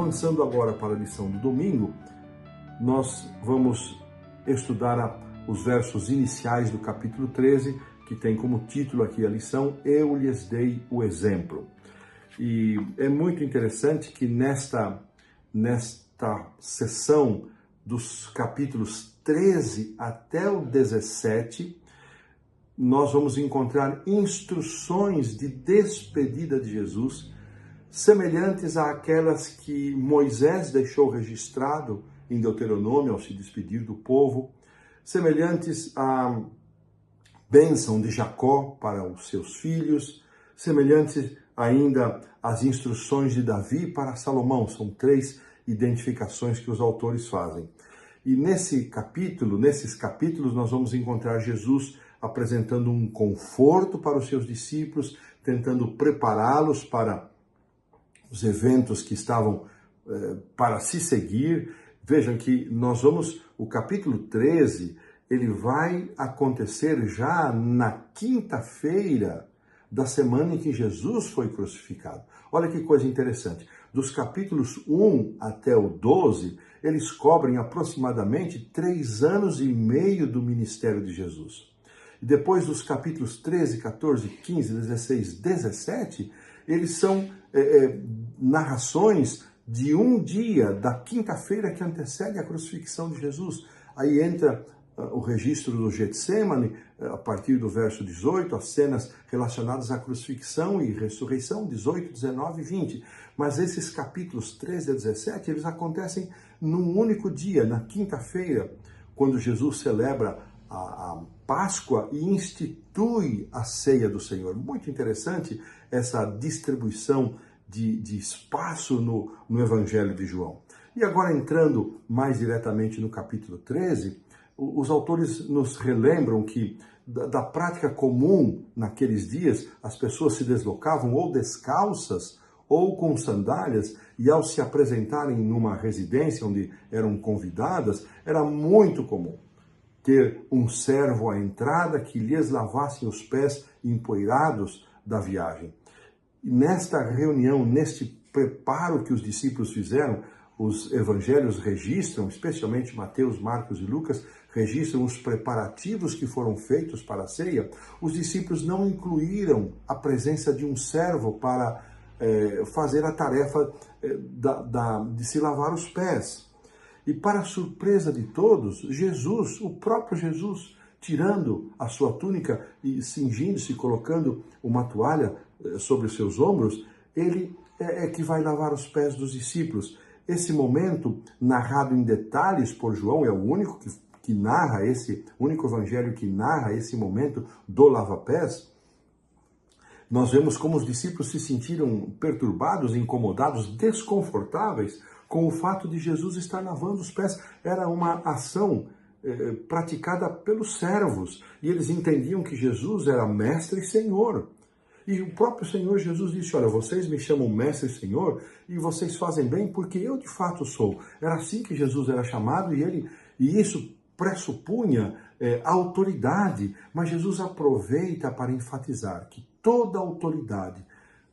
avançando agora para a lição do domingo, nós vamos estudar os versos iniciais do capítulo 13, que tem como título aqui a lição, Eu lhes dei o exemplo. E é muito interessante que nesta sessão dos capítulos 13 até o 17, nós vamos encontrar instruções de despedida de Jesus, semelhantes àquelas que Moisés deixou registrado em Deuteronômio ao se despedir do povo, semelhantes à bênção de Jacó para os seus filhos, semelhantes ainda às instruções de Davi para Salomão. São 3 identificações que os autores fazem. E nesses capítulos, nós vamos encontrar Jesus apresentando um conforto para os seus discípulos, tentando prepará-los para os eventos que estavam para se seguir. Vejam que o capítulo 13, ele vai acontecer já na quinta-feira da semana em que Jesus foi crucificado. Olha que coisa interessante. Dos capítulos 1 até o 12, eles cobrem aproximadamente 3 anos e meio do ministério de Jesus. E depois dos capítulos 13, 14, 15, 16, 17, eles são narrações de um dia, da quinta-feira que antecede a crucifixão de Jesus. Aí entra o registro do Getsemane, a partir do verso 18, as cenas relacionadas à crucifixão e ressurreição, 18, 19 e 20. Mas esses capítulos 13 a 17, eles acontecem num único dia, na quinta-feira, quando Jesus celebra a Páscoa e institui a ceia do Senhor. Muito interessante essa distribuição de espaço no Evangelho de João. E agora entrando mais diretamente no capítulo 13, os autores nos relembram que da prática comum naqueles dias, as pessoas se deslocavam ou descalças ou com sandálias, e ao se apresentarem numa residência onde eram convidadas, era muito comum ter um servo à entrada que lhes lavasse os pés empoeirados da viagem. E nesta reunião, neste preparo que os discípulos fizeram, os evangelhos registram, especialmente Mateus, Marcos e Lucas, registram os preparativos que foram feitos para a ceia. Os discípulos não incluíram a presença de um servo para fazer a tarefa de se lavar os pés. E para surpresa de todos, Jesus, o próprio Jesus, tirando a sua túnica e cingindo-se, colocando uma toalha sobre os seus ombros, ele é que vai lavar os pés dos discípulos. Esse momento, narrado em detalhes por João, é o único que narra o único evangelho que narra esse momento do lava-pés. Nós vemos como os discípulos se sentiram perturbados, incomodados, desconfortáveis com o fato de Jesus estar lavando os pés. Era uma ação praticada pelos servos, e eles entendiam que Jesus era mestre e senhor. E o próprio Senhor Jesus disse, olha, vocês me chamam mestre e senhor, e vocês fazem bem porque eu de fato sou. Era assim que Jesus era chamado, e isso pressupunha autoridade, mas Jesus aproveita para enfatizar que toda autoridade,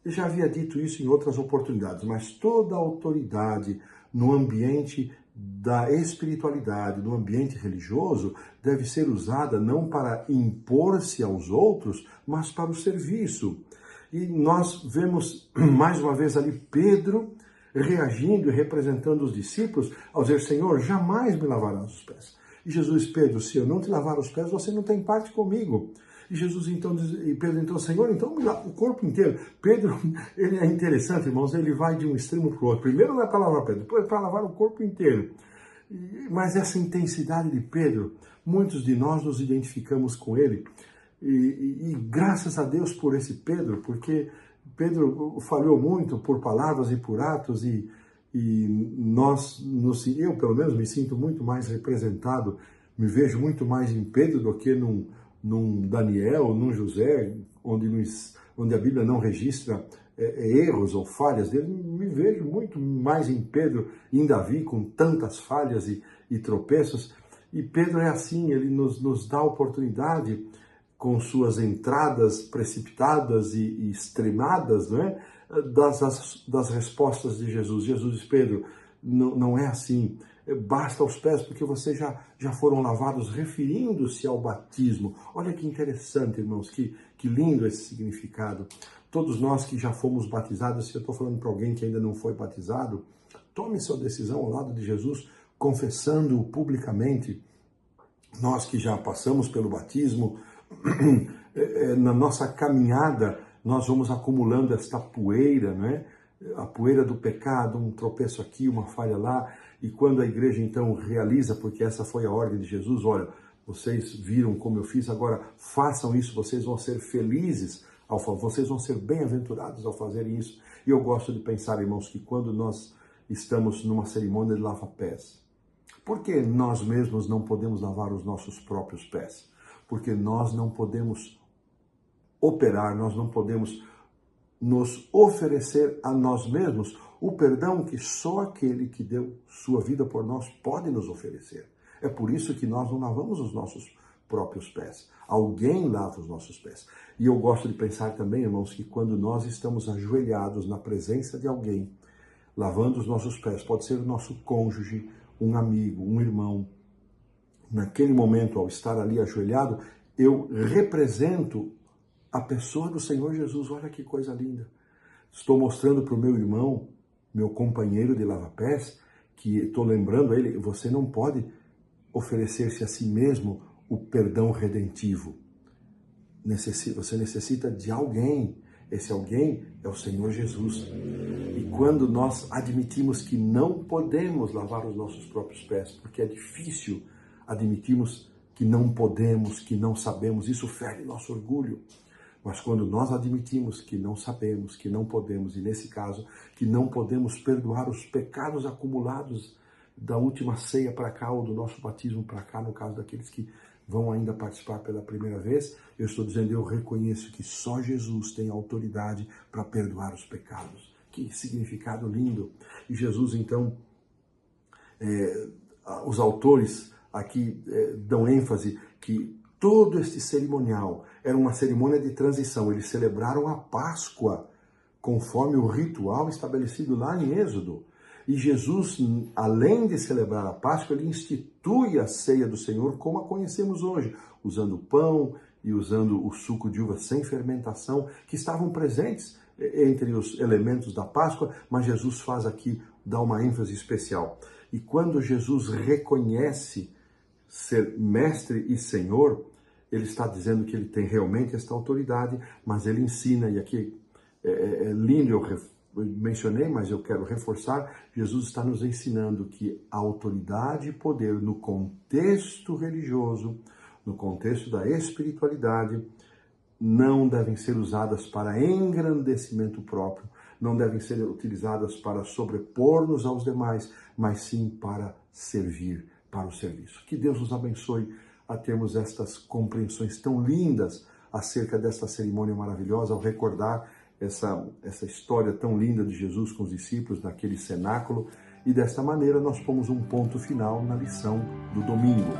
eu já havia dito isso em outras oportunidades, mas toda autoridade no ambiente da espiritualidade, no ambiente religioso, deve ser usada não para impor-se aos outros, mas para o serviço. E nós vemos mais uma vez ali Pedro reagindo e representando os discípulos ao dizer, Senhor, jamais me lavarás os pés. E Jesus, Pedro, se eu não te lavar os pés, você não tem parte comigo. E Jesus então diz, e Pedro então, Senhor, então me lava o corpo inteiro. Pedro, ele é interessante, irmãos, ele vai de um extremo para o outro. Primeiro não é para lavar o pé, depois é para lavar o corpo inteiro. Mas essa intensidade de Pedro, muitos de nós nos identificamos com ele. E graças a Deus por esse Pedro, porque Pedro falhou muito por palavras e por atos, e eu pelo menos me sinto muito mais representado, me vejo muito mais em Pedro do que num Daniel, num José, onde a Bíblia não registra erros ou falhas dele. Me vejo muito mais em Pedro e em Davi, com tantas falhas e tropeços. E Pedro é assim, ele nos dá a oportunidade, com suas entradas precipitadas e extremadas, não é? das respostas de Jesus. Jesus diz: Pedro, não é assim. Basta aos pés, porque vocês já foram lavados, referindo-se ao batismo. Olha que interessante, irmãos, que lindo esse significado. Todos nós que já fomos batizados, se eu estou falando para alguém que ainda não foi batizado, tome sua decisão ao lado de Jesus, confessando-o publicamente. Nós que já passamos pelo batismo, na nossa caminhada, nós vamos acumulando esta poeira, não é? A poeira do pecado, um tropeço aqui, uma falha lá, e quando a igreja então realiza, porque essa foi a ordem de Jesus: olha, vocês viram como eu fiz, agora façam isso, vocês vão ser felizes, vocês vão ser bem-aventurados ao fazerem isso. E eu gosto de pensar, irmãos, que quando nós estamos numa cerimônia de lava-pés, por que nós mesmos não podemos lavar os nossos próprios pés? Porque nós não podemos operar, nós não podemos nos oferecer a nós mesmos o perdão que só aquele que deu sua vida por nós pode nos oferecer. É por isso que nós não lavamos os nossos próprios pés. Alguém lava os nossos pés. E eu gosto de pensar também, irmãos, que quando nós estamos ajoelhados na presença de alguém, lavando os nossos pés, pode ser o nosso cônjuge, um amigo, um irmão. Naquele momento, ao estar ali ajoelhado, eu represento a pessoa do Senhor Jesus. Olha que coisa linda. Estou mostrando para o meu irmão, meu companheiro de lava-pés, que estou lembrando a ele: você não pode oferecer-se a si mesmo o perdão redentivo. Você necessita de alguém. Esse alguém é o Senhor Jesus. E quando nós admitimos que não podemos lavar os nossos próprios pés, porque é difícil admitirmos que não podemos, que não sabemos, isso fere nosso orgulho. Mas quando nós admitimos que não sabemos, que não podemos, e nesse caso, que não podemos perdoar os pecados acumulados da última ceia para cá, ou do nosso batismo para cá, no caso daqueles que vão ainda participar pela primeira vez, eu estou dizendo: eu reconheço que só Jesus tem autoridade para perdoar os pecados. Que significado lindo! E Jesus, então, os autores aqui dão ênfase que todo este cerimonial era uma cerimônia de transição. Eles celebraram a Páscoa conforme o ritual estabelecido lá em Êxodo. E Jesus, além de celebrar a Páscoa, ele institui a ceia do Senhor como a conhecemos hoje, usando o pão e usando o suco de uva sem fermentação, que estavam presentes entre os elementos da Páscoa, mas Jesus faz aqui, dá uma ênfase especial. E quando Jesus reconhece ser mestre e Senhor, ele está dizendo que ele tem realmente esta autoridade, mas ele ensina, e aqui é lindo, eu mencionei, mas eu quero reforçar: Jesus está nos ensinando que a autoridade e poder no contexto religioso, no contexto da espiritualidade, não devem ser usadas para engrandecimento próprio, não devem ser utilizadas para sobrepor-nos aos demais, mas sim para servir, para o serviço. Que Deus nos abençoe a termos estas compreensões tão lindas acerca desta cerimônia maravilhosa, ao recordar essa história tão linda de Jesus com os discípulos naquele cenáculo, e desta maneira nós pomos um ponto final na lição do domingo.